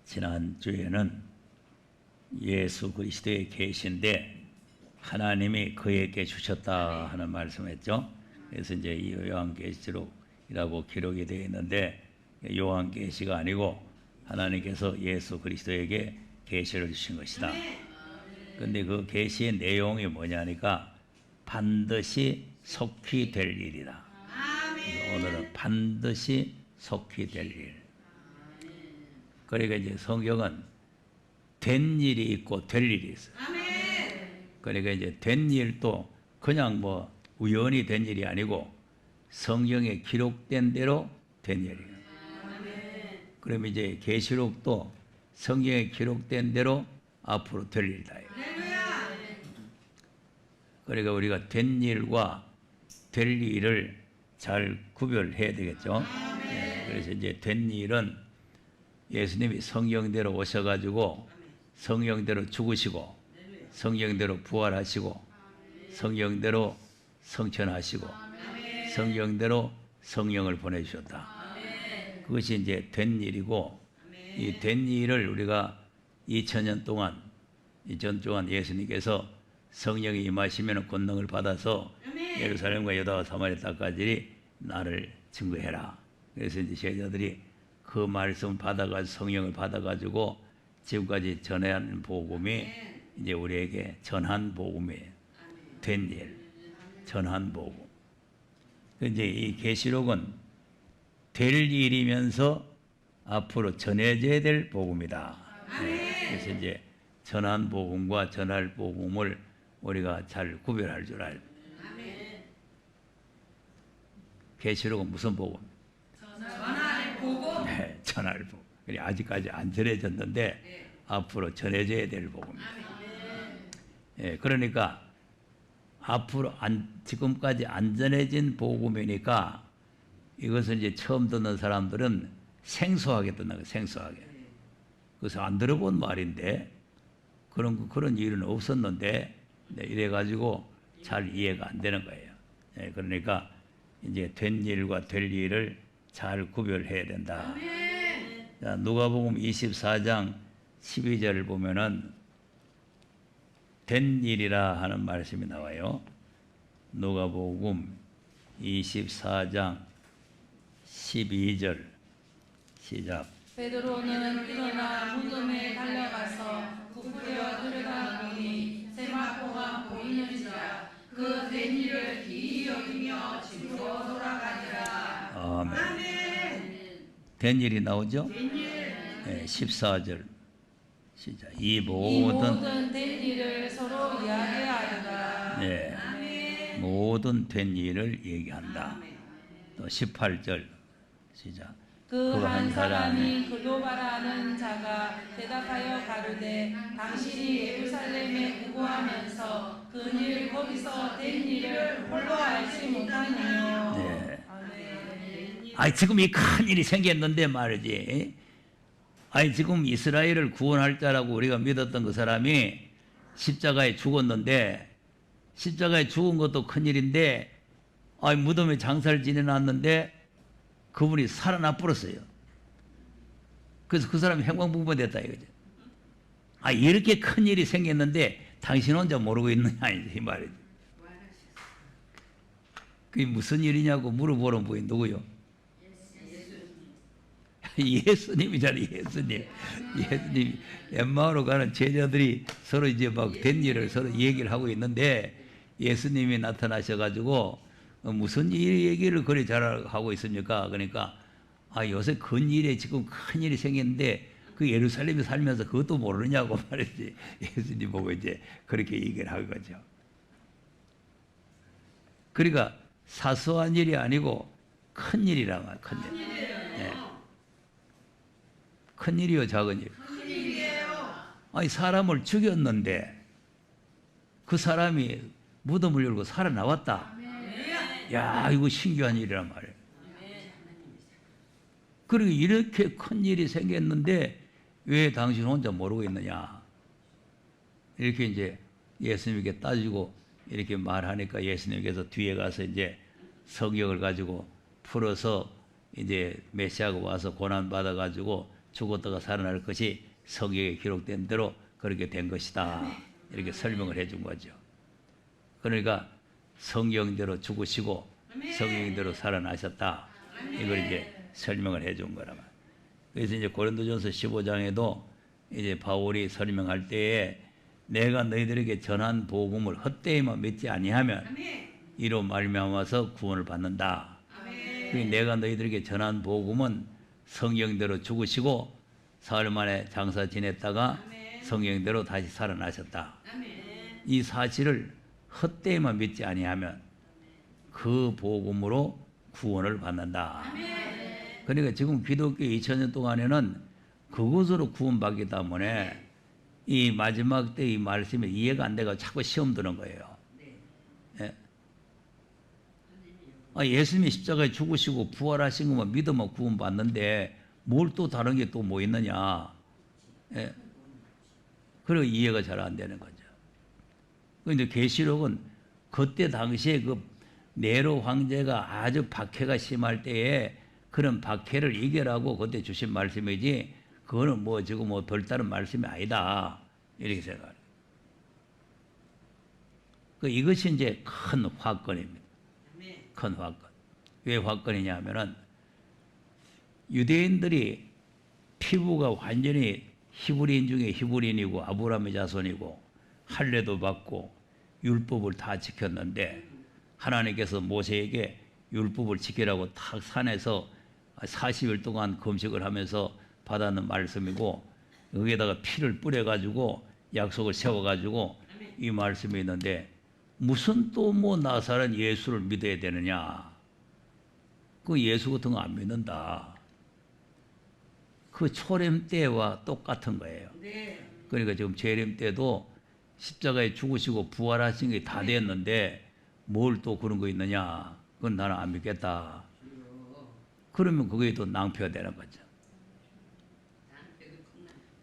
지난 주에는 예수 그리스도의 계시인데 하나님이 그에게 주셨다 하는 말씀했죠. 그래서 이제 이 요한계시록이라고 기록이 되어 있는데 요한계시가 아니고 하나님께서 예수 그리스도에게 계시를 주신 것이다. 근데 그 계시의 내용이 뭐냐니까 반드시 속히 될 일이다. 오늘은 반드시 속히 될 일. 그러니까 이제 성경은 된 일이 있고 될 일이 있어요. 그러니까 이제 된 일도 그냥 뭐 우연히 된 일이 아니고 성경에 기록된 대로 된 일이에요. 그러면 이제 계시록도 성경에 기록된 대로 앞으로 될 일이다. 그러니까 우리가 된 일과 될 일을 잘 구별해야 되겠죠. 그래서 이제 된 일은 예수님이 성경대로 오셔가지고 성경대로 죽으시고 성경대로 부활하시고 성경대로 성천하시고 성경대로 성령을 보내주셨다. 그것이 이제 된 일이고, 이 된 일을 우리가 2000년 동안 예수님께서 성령이 임하시면 권능을 받아서 예루살렘과 유다와 사마리아 땅까지 나를 증거해라. 그래서 이제 제자들이 그 말씀을 받아가지고 성령을 받아가지고 지금까지 전한 복음이 이제 우리에게 전한 복음이에요. 된 일, 전한 복음. 이제 이 계시록은 될 일이면서 앞으로 전해져야 될 복음이다. 그래서 이제 전한 복음과 전할 복음을 우리가 잘 구별할 줄 알고. 계시록은 무슨 복음? 전할 복음. 네, 전할 복음. 아직까지 안 전해졌는데 앞으로 전해져야 될 복음입니다. 그러니까 앞으로 지금까지 안 전해진 복음이니까 이것을 이제 처음 듣는 사람들은 생소하게 듣는 거예요. 생소하게. 그래서 안 들어본 말인데 그런 일은 없었는데 이래가지고 잘 이해가 안 되는 거예요. 그러니까 이제 된 일과 될 일을 잘 구별해야 된다. 자, 누가복음 24장 12절을 보면은 된 일이라 하는 말씀이 나와요. 누가복음 24장 12절 시작. 베드로는 일어나 무덤에 달려가서 부풀려 들여다보니 세마포가 보이는지라 그 된 일을 기이 여기며 집으로 돌아가니라. 아멘. 된 일이 나오죠? 네, 14절 시작. 이 모든 된 일을 서로 이야기하리라. 네, 모든 된 일을 얘기한다. 또 18절 시작. 그 한 사람이 글로바라는 자가 대답하여 가로되 당신이 예루살렘에 구하면서 그일 거기서 된 일을 홀로 알지 못하느냐. 네. 아니 지금 이 큰 일이 생겼는데 말이지. 아니 지금 이스라엘을 구원할 자라고 우리가 믿었던 그 사람이 십자가에 죽었는데 십자가에 죽은 것도 큰 일인데 아니 무덤에 장사를 지내놨는데 그분이 살아나 버렸어요. 그래서 그 사람이 행방불명됐다 이거죠. 아 이렇게 큰 일이 생겼는데 당신 혼자 모르고 있느냐 이 말이죠. 그게 무슨 일이냐고 물어보는 분이 누구요? 예수님이잖아요. 예수님. 엠마오로 가는 제자들이 서로 이제 막 된 일을 서로 얘기를 하고 있는데 예수님이 나타나셔가지고 무슨 일 얘기를 그리 잘하고 있습니까? 그러니까 요새 큰 일에 지금 큰 일이 생겼는데 그 예루살렘에 살면서 그것도 모르느냐고 말이지. 예수님 보고 이제 그렇게 얘기를 한 거죠. 그러니까 사소한 일이 아니고 큰 일이란 말이에요. 큰 일. 네. 큰 일이요, 작은 일? 큰 일이에요. 아니 사람을 죽였는데 그 사람이 무덤을 열고 살아나왔다. 야, 이거 신기한 일이란 말이에요. 그리고 이렇게 큰 일이 생겼는데 왜 당신 혼자 모르고 있느냐? 이렇게 이제 예수님께 따지고 이렇게 말하니까 예수님께서 뒤에 가서 이제 성경을 가지고 풀어서 이제 메시아가 와서 고난 받아가지고 죽었다가 살아날 것이 성경에 기록된 대로 그렇게 된 것이다. 이렇게 설명을 해준 거죠. 그러니까 성경대로 죽으시고 성경대로 살아나셨다. 이걸 이제 설명을 해준 거란 말이에요. 그래서 이제 고린도전서 15장에도 이제 바울이 설명할 때에 내가 너희들에게 전한 복음을 헛되이만 믿지 아니하면 이로 말미암아서 구원을 받는다. 내가 너희들에게 전한 복음은 성경대로 죽으시고 사흘 만에 장사 지냈다가 성경대로 다시 살아나셨다. 이 사실을 헛되이만 믿지 아니하면 그 복음으로 구원을 받는다. 그러니까 지금 기독교 2000년 동안에는 그것으로 구원받기 때문에 이 마지막 때 이 말씀이 이해가 안 돼서 자꾸 시험 드는 거예요. 예? 예수님이 십자가에 죽으시고 부활하신 것만 믿으면 구원받는데 뭘 또 다른 게 또 뭐 있느냐. 예? 그리고 이해가 잘 안 되는 거죠. 그런데 계시록은 그때 당시에 그 네로 황제가 아주 박해가 심할 때에 그런 박해를 이겨라고 그때 주신 말씀이지 그거는 뭐 지금 뭐 별다른 말씀이 아니다. 이렇게 생각해요. 이것이 이제 큰 화건입니다. 큰 화건. 왜 화건이냐 하면은 유대인들이 피부가 완전히 히브리인 중에 히브리인이고 아브라함의 자손이고 할례도 받고 율법을 다 지켰는데 하나님께서 모세에게 율법을 지키라고 탁 산에서 40일 동안 금식을 하면서 받았는 말씀이고 여기에다가 피를 뿌려가지고 약속을 세워가지고 이 말씀이 있는데 무슨 또 뭐 나사렛 예수를 믿어야 되느냐. 그 예수 같은 거 안 믿는다. 그 초림 때와 똑같은 거예요. 그러니까 지금 재림 때도 십자가에 죽으시고 부활하신 게 다 됐는데 뭘 또 그런 거 있느냐. 그건 나는 안 믿겠다. 그러면 그게 또 낭패가 되는 거죠.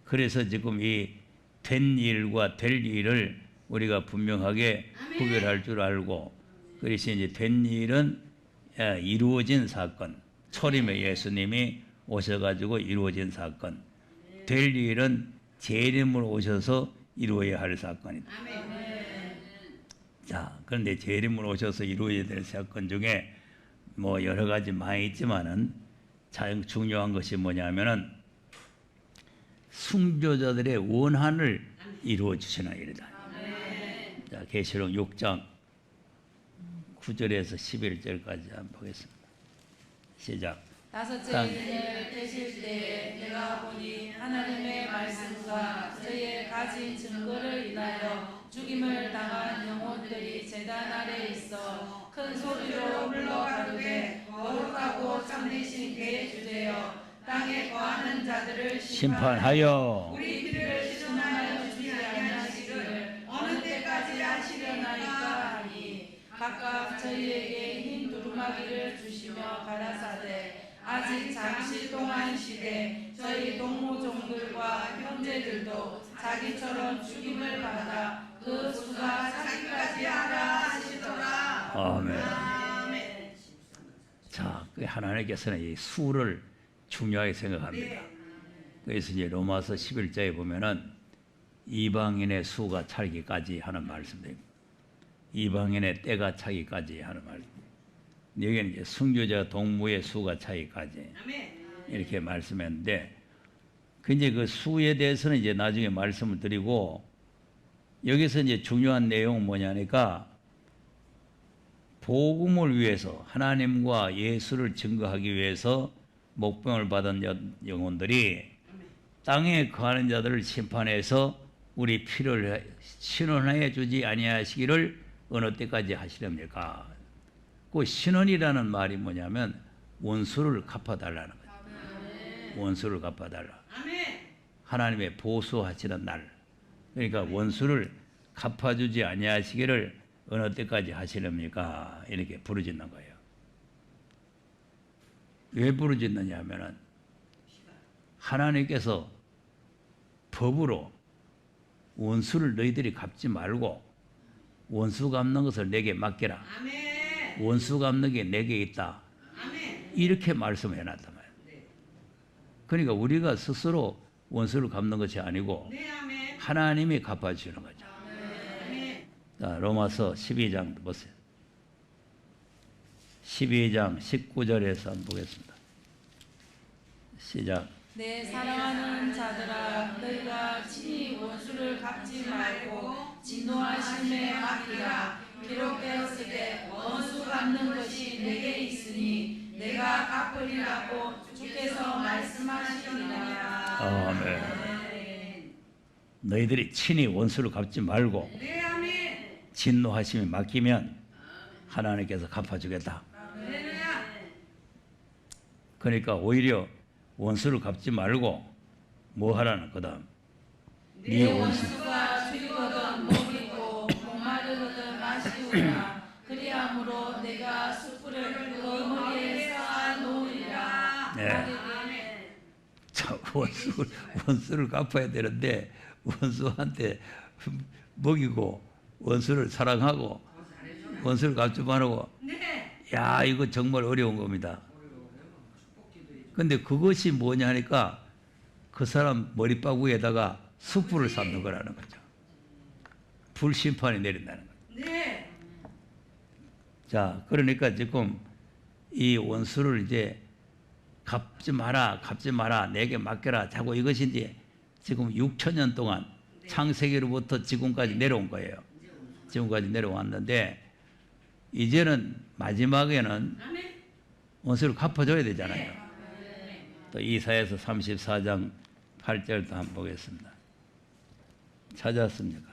그래서 지금 이 된 일과 될 일을 우리가 분명하게 구별할 줄 알고 그래서 이제 된 일은 이루어진 사건, 초림의 예수님이 오셔가지고 이루어진 사건, 될 일은 재림으로 오셔서 이루어야 할 사건이다. 자, 그런데 재림으로 오셔서 이루어야 될 사건 중에 뭐 여러 가지 많이 있지만은 가장 중요한 것이 뭐냐면은 순교자들의 원한을 이루어 주시는 일이다. 자, 계시록 6장 9절에서 11절까지 한번 보겠습니다. 시작. 다섯째 인을 떼실 때에 내가 보니 하나님의 말씀과 저의 가진 증거를 인하여 죽임을 당한 영혼들이 제단 아래 있어 큰 소리로 불러 가르되 거룩하고 참되신 그의 주제여 땅에 거하는 자들을 심판하여 우리 피를 시험하여 주지 아니하시기를 어느 때까지 하시려나이까 하니 각각 저희에게 흰 두루마기를 주시며 가라사대 아직 잠시 동안 시되 저희 동무종들과 형제들도 자기처럼 죽임을 받아 그 수가 자기까지 하라 하시더라. 아멘. 자, 하나님께서는 이 수를 중요하게 생각합니다. 그래서 이제 로마서 11장에 보면은 이방인의 수가 차기까지 하는 말씀입니다. 이방인의 때가 차기까지 하는 말씀. 여기는 이제 순교자 동무의 수가 차기까지 이렇게 말씀했는데, 근데 그 수에 대해서는 이제 나중에 말씀을 드리고 여기서 이제 중요한 내용은 뭐냐니까 복음을 위해서 하나님과 예수를 증거하기 위해서 목병을 받은 영혼들이 땅에 거하는 자들을 심판해서 우리 피를 신원해 주지 아니하시기를 어느 때까지 하시렵니까? 그 신원이라는 말이 뭐냐면 원수를 갚아달라는 거예요. 원수를 갚아달라. 하나님의 보수하시는 날. 그러니까 원수를 갚아주지 아니하시기를 어느 때까지 하시렵니까? 이렇게 부르짖는 거예요. 왜 부르짖느냐 하면은 하나님께서 법으로 원수를 너희들이 갚지 말고 원수 갚는 것을 내게 맡겨라. 원수 갚는 게 내게 있다. 이렇게 말씀을 해놨단 말이에요. 그러니까 우리가 스스로 원수를 갚는 것이 아니고 하나님이 갚아주시는 거죠. 자, 로마서 12장 보세요. 12장 19절에서 한번 보겠습니다. 시작. 내 사랑하는 자들아, 너희가 친히 원수를 갚지 말고 진노하심에 맡기라. 기록되었으되 원수 갚는 것이 내게 있으니 내가 갚으리라고 주께서 말씀하시니라. 아멘. 너희들이 친히 원수를 갚지 말고 진노하심에 맡기면 하나님께서 갚아주겠다. 그러니까 오히려 원수를 갚지 말고 뭐 하라는 거다. 네 원수가 죽이거든 먹이고 목마르거든 마시우라. 그리함으로 내가 숯불을 그 머리에 쌓아 놓으리라. 네. 자, 원수를 갚아야 되는데 원수한테 먹이고 원수를 사랑하고 원수를 갚지 말고, 야, 이거 정말 어려운 겁니다. 근데 그것이 뭐냐 하니까 그 사람 머리바구에다가 숯불을 쌓는 거라는 거죠. 불심판이 내린다는 거죠. 자, 그러니까 지금 이 원수를 이제 갚지 마라, 내게 맡겨라 자고 이것이 이제 지금 6천년 동안 창세기로부터 지금까지 내려온 거예요. 지금까지 내려왔는데 이제는 마지막에는 원수를 갚아줘야 되잖아요. 또 이사야서 34장 8절도 한번 보겠습니다. 찾았습니까?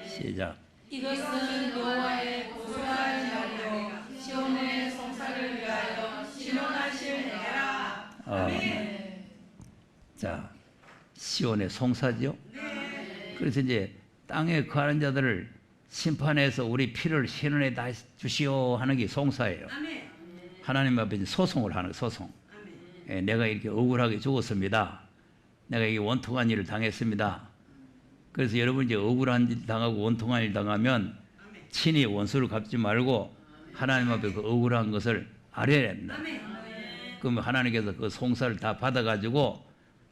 시작. 이것은 여호와의 고소할 날이요 시온의 성사를 위하여 신원하실 해라. 아멘. 자, 시온의 송사죠. 그래서 이제 땅에 거하는 자들을 심판해서 우리 피를 신원에 다 주시오 하는 게 송사예요. 하나님 앞에 이제 소송을 하는 소송. 예, 내가 이렇게 억울하게 죽었습니다. 내가 이 원통한 일을 당했습니다. 그래서 여러분 이제 억울한 일 당하고 원통한 일 당하면 친히 원수를 갚지 말고 하나님 앞에 그 억울한 것을 알아야 된다. 그러면 하나님께서 그 송사를 다 받아가지고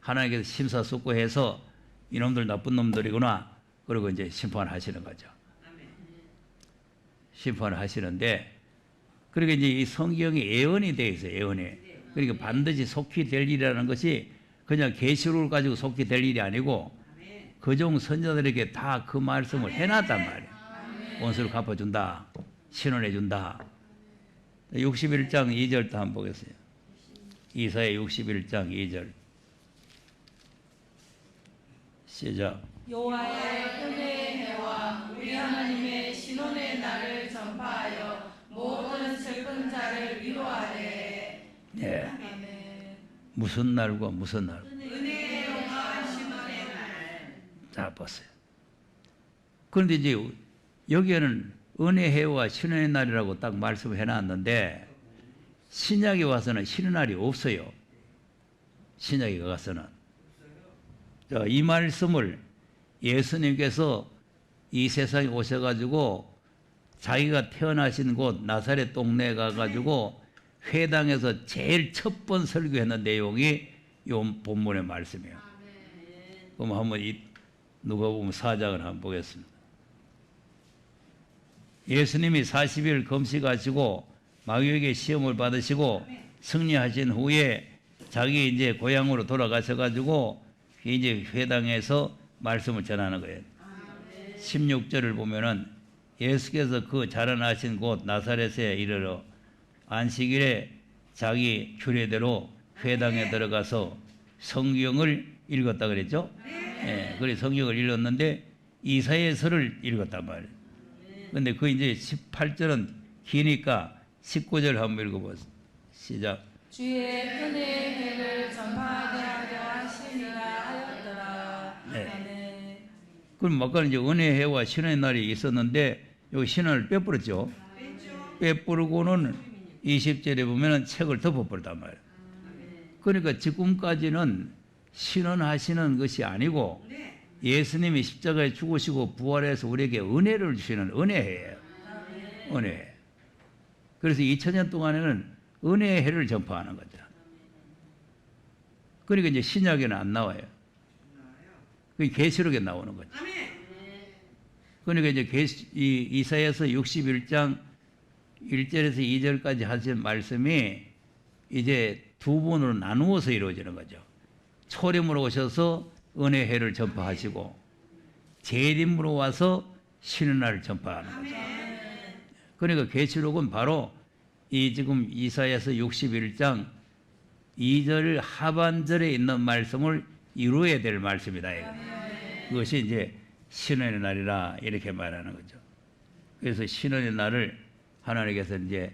하나님께서 심사숙고해서 이놈들 나쁜 놈들이구나. 그리고 이제 심판하시는 거죠. 심판을 하시는데, 그러니까 이제 이 성경이 예언이 되어 있어요. 예언이. 그러니까 반드시 속히 될 일이라는 것이 그냥 계시록을 가지고 속히 될 일이 아니고 그종 선자들에게 다 그 말씀을 해놨단 말이에요. 원수를 갚아준다. 신원해준다. 61장 2절도 한번 보겠어요. 이사야 61장 2절. 시작. 여호와의 은혜의 해와 우리 하나님의 신원의 날을 전파하여 모든 슬픈 자를 위로하래. 네. 아멘. 무슨 날과 무슨 날? 은혜의 해와 신원의 날. 자, 보세요. 그런데 이제 여기에는 은혜해와 신원의 날이라고 딱 말씀을 해놨는데 신약에 와서는 신의 날이 없어요. 신약에 가서는. 자, 이 말씀을 예수님께서 이 세상에 오셔가지고 자기가 태어나신 곳 나사렛 동네에 가가지고 회당에서 제일 첫 번 설교했는 내용이 이 본문의 말씀이에요. 그럼 한번 누가복음 4장을 한번 보겠습니다. 예수님이 40일 금식하시고 마귀에게 시험을 받으시고 승리하신 후에 자기 이제 고향으로 돌아가셔가지고 이제 회당에서 말씀을 전하는 거예요. 16절을 보면은 예수께서 그 자라나신 곳 나사렛에 이르러 안식일에 자기 규례대로 회당에 들어가서 성경을 읽었다 그랬죠? 예, 그래서 성경을 읽었는데 이사야서를 읽었단 말이에요. 근데 그 이제 18절은 기니까 19절 한번 읽어보세요. 시작. 주의 은혜의 해를 전파하게 하려 하시니라 하였더라. 네. 아멘. 그럼 아까 이제 은혜해와 신의 날이 있었는데 여기 신을 빼버렸죠. 빼버리고는 20절에 보면은 책을 덮어버렸단 말이에요. 그러니까 지금까지는 신원하시는 것이 아니고 예수님이 십자가에 죽으시고 부활해서 우리에게 은혜를 주시는 은혜해예요. 은혜. 그래서 2000년 동안에는 은혜의 해를 전파하는 거죠. 그러니까 이제 신약에는 안 나와요. 그 계시록에 나오는 거죠. 그러니까 이제 이사야서 61장 1절에서 2절까지 하신 말씀이 이제 두 번으로 나누어서 이루어지는 거죠. 초림으로 오셔서 은혜의 해를 전파하시고 재림으로 와서 신의 날을 전파하는 거죠. 그러니까 계시록은 바로 이 지금 이사야서 61장 2절 하반절에 있는 말씀을 이루어야 될 말씀이다. 그것이 이제 신원의 날이라 이렇게 말하는 거죠. 그래서 신원의 날을 하나님께서 이제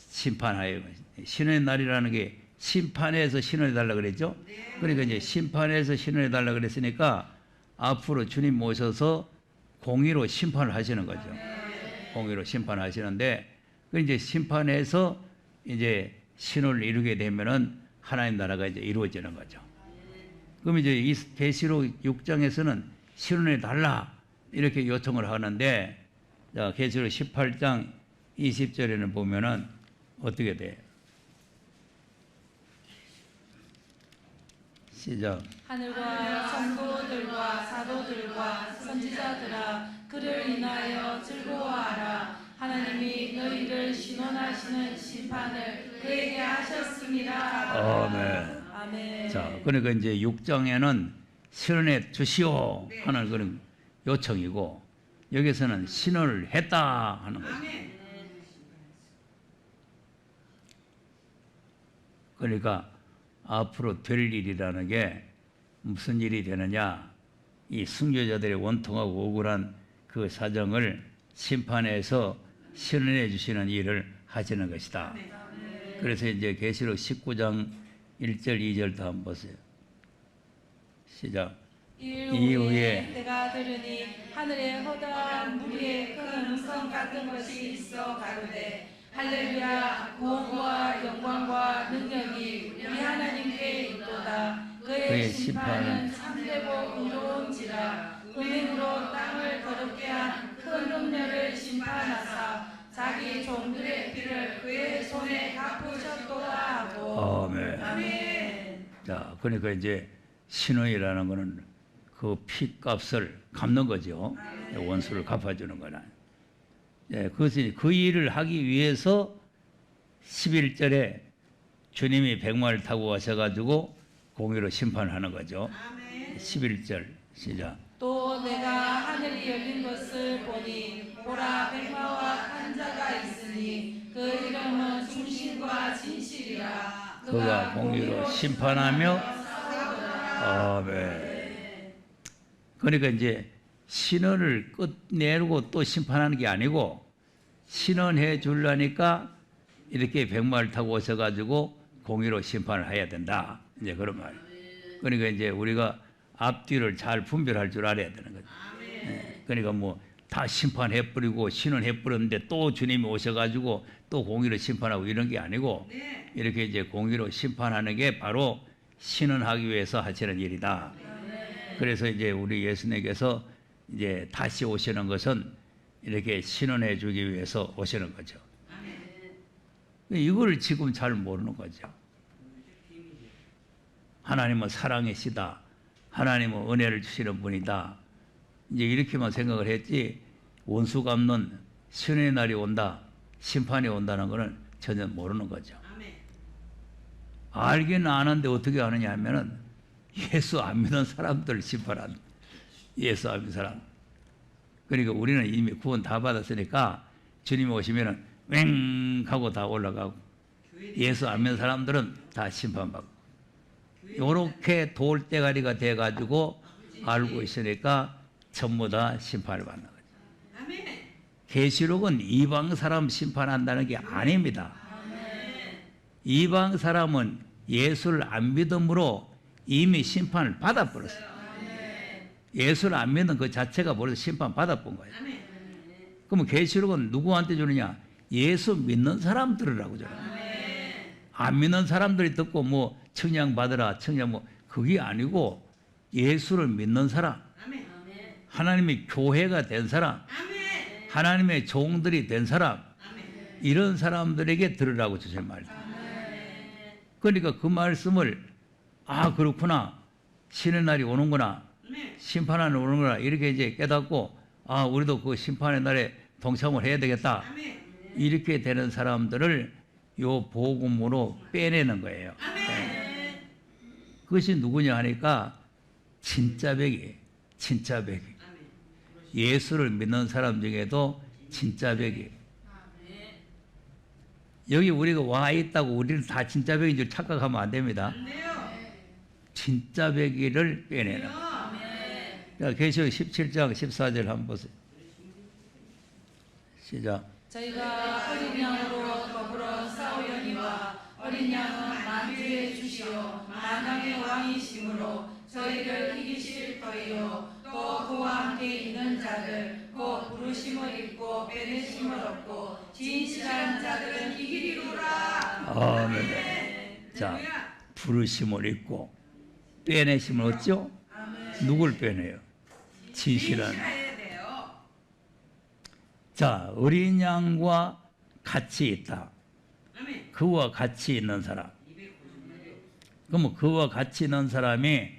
심판하여, 신원의 날이라는 게 심판에서 신원해 달라 그랬죠. 그러니까 이제 심판에서 신원해 달라 그랬으니까 앞으로 주님 모셔서 공의로 심판을 하시는 거죠. 공의로 심판하시는데 그 이제 심판에서 이제 신을 이루게 되면은 하나님 나라가 이제 이루어지는 거죠. 그럼 이제 이 계시록 6장에서는 신원해 달라 이렇게 요청을 하는데, 자, 계시록 18장 20절에는 보면은 어떻게 돼요? 시작. 하늘과 성도들과 사도들과 선지자들아 그를 인하여 즐거워하라. 하나님이 너희를 신원하시는 심판을 그에게 하셨습니다. 아멘. 아멘. 자, 그러니까 이제 6장에는 신원해 주시오 하는 그런 요청이고, 여기서는 신원을 했다 하는 거죠. 그러니까 앞으로 될 일이라는 게 무슨 일이 되느냐, 이 순교자들의 원통하고 억울한 그 사정을 심판해서 신원해 주시는 일을 하시는 것이다. 그래서 이제 계시록 19장 1절 2절도 한번 보세요. 시작. 이후에 내가 들으니 하늘에 허다한 무리의 큰 음성 같은 것이 있어 가로되 할렐루야, 구원과 영광과 능력이 우리 하나님께 있도다. 그의 심판은 참되고 의로운지라. 은행으로 땅을 거룩게 한 큰 음녀를 심판하사 자기 종들의 피를 그의 손에 갚으셨도다 하고. 아멘. 아멘. 자, 그러니까 이제 신원이라는 거는 그 피값을 갚는 거죠. 원수를 갚아주는 거는. 예, 그것이 그 일을 하기 위해서 11절에 주님이 백마를 타고 와셔가지고 공의로 심판하는 거죠. 11절 시작. 또 내가 하늘이 열린 것을 보니 보라 백마와 한 자가 있으니 그 이름은 충신과 진실이라. 그가 공의로 심판하며 아멘. 그러니까 이제 신원을 끝내고 또 심판하는 게 아니고 신원해 주려니까 이렇게 백마를 타고 오셔가지고 공의로 심판을 해야 된다. 이제 그런 말. 그러니까 이제 우리가 앞뒤를 잘 분별할 줄 알아야 되는 거죠. 그러니까 뭐 다 심판해버리고 신원해버렸는데 또 주님이 오셔가지고 또 공의로 심판하고 이런 게 아니고 이렇게 이제 공의로 심판하는 게 바로 신원하기 위해서 하시는 일이다. 그래서 이제 우리 예수님께서 이제 다시 오시는 것은 이렇게 신원해 주기 위해서 오시는 거죠. 이걸 지금 잘 모르는 거죠. 하나님은 사랑이시다. 하나님은 은혜를 주시는 분이다. 이제 이렇게만 생각을 했지 원수 갚는 신의 날이 온다, 심판이 온다는 것은 전혀 모르는 거죠. 알긴 아는데 어떻게 아느냐 하면은 예수 안 믿는 사람들을 심판한, 예수 안 믿는 사람. 그러니까 우리는 이미 구원 다 받았으니까 주님 오시면은 왱 하고 다 올라가고, 예수 안 믿는 사람들은 다 심판받고, 요렇게 돌대가리가 돼가지고 알고 있으니까 전부 다 심판을 받는 거죠. 계시록은 이방 사람 심판한다는 게 아닙니다. 이방 사람은 예수를 안 믿음으로 이미 심판을 받아버렸어요. 예수를 안 믿는 그 자체가 벌써 심판 받아본 거예요. 그러면 계시록은 누구한테 주느냐? 예수 믿는 사람들이라고 줘요. 안 믿는 사람들이 듣고 뭐 청량 받으라, 청량 뭐 그게 아니고 예수를 믿는 사람, 하나님의 교회가 된 사람, 하나님의 종들이 된 사람, 이런 사람들에게 들으라고 주신 말이에요. 그러니까 그 말씀을 아, 그렇구나. 신의 날이 오는구나. 심판하는 날이 오는구나. 이렇게 이제 깨닫고, 아, 우리도 그 심판의 날에 동참을 해야 되겠다. 이렇게 되는 사람들을 요 복음으로 빼내는 거예요. 네. 그것이 누구냐 하니까 진짜 백이에요. 진짜 백. 예수를 믿는 사람 중에도 진짜 백이에요. 여기 우리가 와 있다고 우리는 다 진짜 백인 줄 착각하면 안 됩니다. 진짜 백이를 빼내는 거예요. 계시록 17장 14절 한번 보세요. 시작. 저희가 어린 양으로 더불어 싸우려니와 어린 양은 만주의 주시오 만왕의 왕이시므로 저희를 이기실 터이요 또 그와 함께 있는 자들 곧 부르심을 입고 빼내심을 얻고 진실한 자들은 이기리로라. 아멘. 자, 부르심을 입고 빼내심을 얻죠? 누굴 빼내요? 진실한. 자, 어린 양과 같이 있다. 그와 같이 있는 사람. 그러면 그와 같이 있는 사람이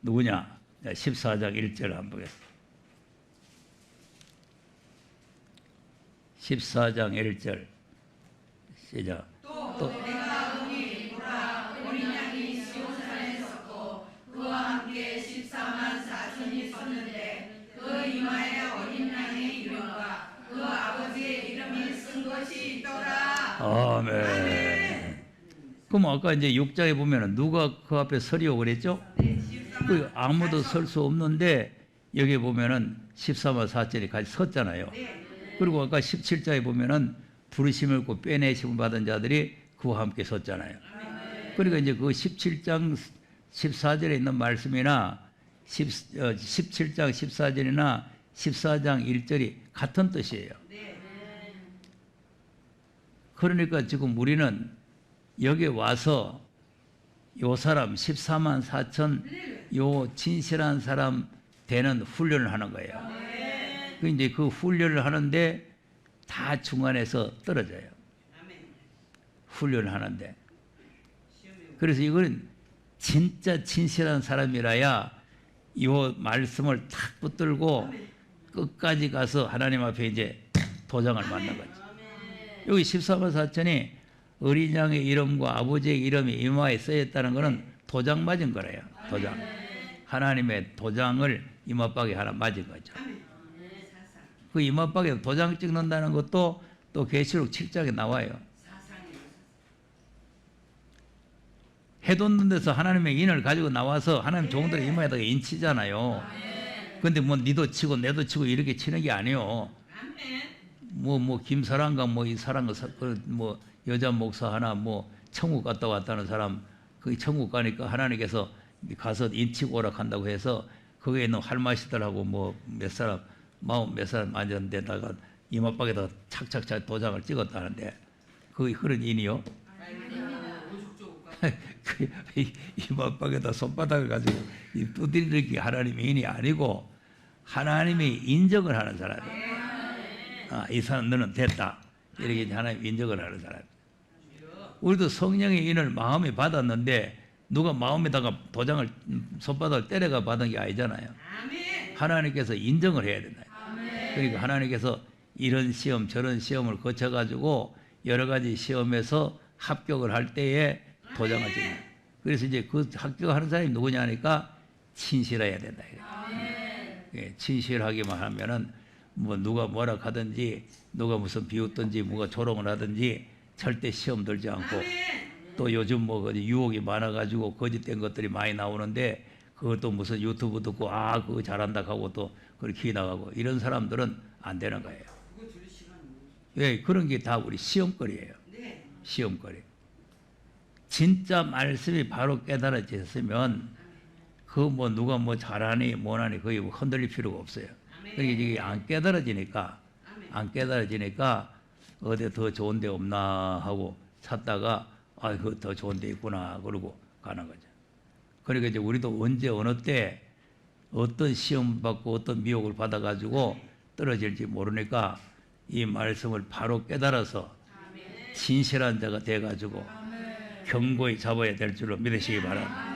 누구냐? 14장 1절 한번 보겠습니다. 14장 1절 시작. 또 내가 보니 보라 어린 양이 시온산에 섰고 그와 함께 14만 4천이 섰는데 그 이마에 어린 양의 이름과 그 아버지의 이름이 쓴 것이 있더라. 아멘. 그럼 아까 이제 6장에 보면은 누가 그 앞에 서리오 그랬죠? 그 아무도 설 수 없는데 여기 보면은 14만 4천이 같이 섰잖아요. 그리고 아까 17장에 보면은 부르심을 받고 빼내심을 받은 자들이 그와 함께 섰잖아요. 그러니까 이제 그 17장 14절에 있는 말씀이나 17장 14절이나 14장 1절이 같은 뜻이에요. 그러니까 지금 우리는 여기 와서 요 사람 14만 4천 요 진실한 사람 되는 훈련을 하는 거예요. 그 이제 그 훈련을 하는데 다 중간에서 떨어져요. 훈련을 하는데. 그래서 이거는 진짜 진실한 사람이라야 이 말씀을 탁 붙들고 끝까지 가서 하나님 앞에 이제 도장을 맞는 거죠. 여기 14만 4천이 어린 양의 이름과 아버지의 이름이 이마에 쓰였다는 것은 도장 맞은 거래요. 도장. 하나님의 도장을 이마박에 하나 맞은 거죠. 그 이마박에 도장 찍는다는 것도 또 계시록 7장에 나와요. 해돋는 데서 하나님의 인을 가지고 나와서 하나님 종들의 이마에다가 인치잖아요. 근데 뭐 니도 치고 내도 치고 이렇게 치는 게 아니에요. 뭐 김사랑과 뭐 이 사랑 뭐 여자 목사 하나 뭐 천국 갔다 왔다는 사람 그 천국 가니까 하나님께서 가서 인치고 오라 한다고 해서 거기에 있는 할마시들하고 뭐 몇 사람 몇 사람 앉은 데다가 이마박에다가 착착착 도장을 찍었다는데 그런 인이요? 이마박에다 손바닥을 가지고 두드리기 하나님의 인이 아니고 하나님이 인정을 하는 사람이에요. 아, 이 사람 너는 됐다. 이렇게 하나님 인정을 하는 사람. 우리도 성령의 인을 마음에 받았는데 누가 마음에다가 도장을 손바닥을 때려가 받은 게 아니잖아요. 하나님께서 인정을 해야 된다. 그러니까 하나님께서 이런 시험 저런 시험을 거쳐가지고 여러 가지 시험에서 합격을 할 때에 도장을 찍는. 그래서 이제 그 합격하는 사람이 누구냐 하니까 진실해야 된다. 진실하기만 하면은 뭐 누가 뭐라 하든지 누가 무슨 비웃든지 뭐가 조롱을 하든지 절대 시험 들지 않고 또 요즘 뭐 유혹이 많아가지고 거짓된 것들이 많이 나오는데 그것도 무슨 유튜브 듣고 아 그거 잘한다 하고 또 그렇게 나가고 이런 사람들은 안 되는 거예요. 예, 그런 게 다 우리 시험거리예요. 시험거리. 진짜 말씀이 바로 깨달아졌으면 그 뭐 누가 뭐 잘하니 뭐하니 거의 흔들릴 필요가 없어요. 그러니까 이게 안 깨달아지니까 어디 더 좋은 데 없나 하고 찾다가 아, 그 더 좋은 데 있구나 그러고 가는 거죠. 그러니까 이제 우리도 언제 어느 때 어떤 시험 받고 어떤 미혹을 받아가지고 떨어질지 모르니까 이 말씀을 바로 깨달아서 진실한 자가 돼가지고 견고히 잡아야 될 줄로 믿으시기 바랍니다.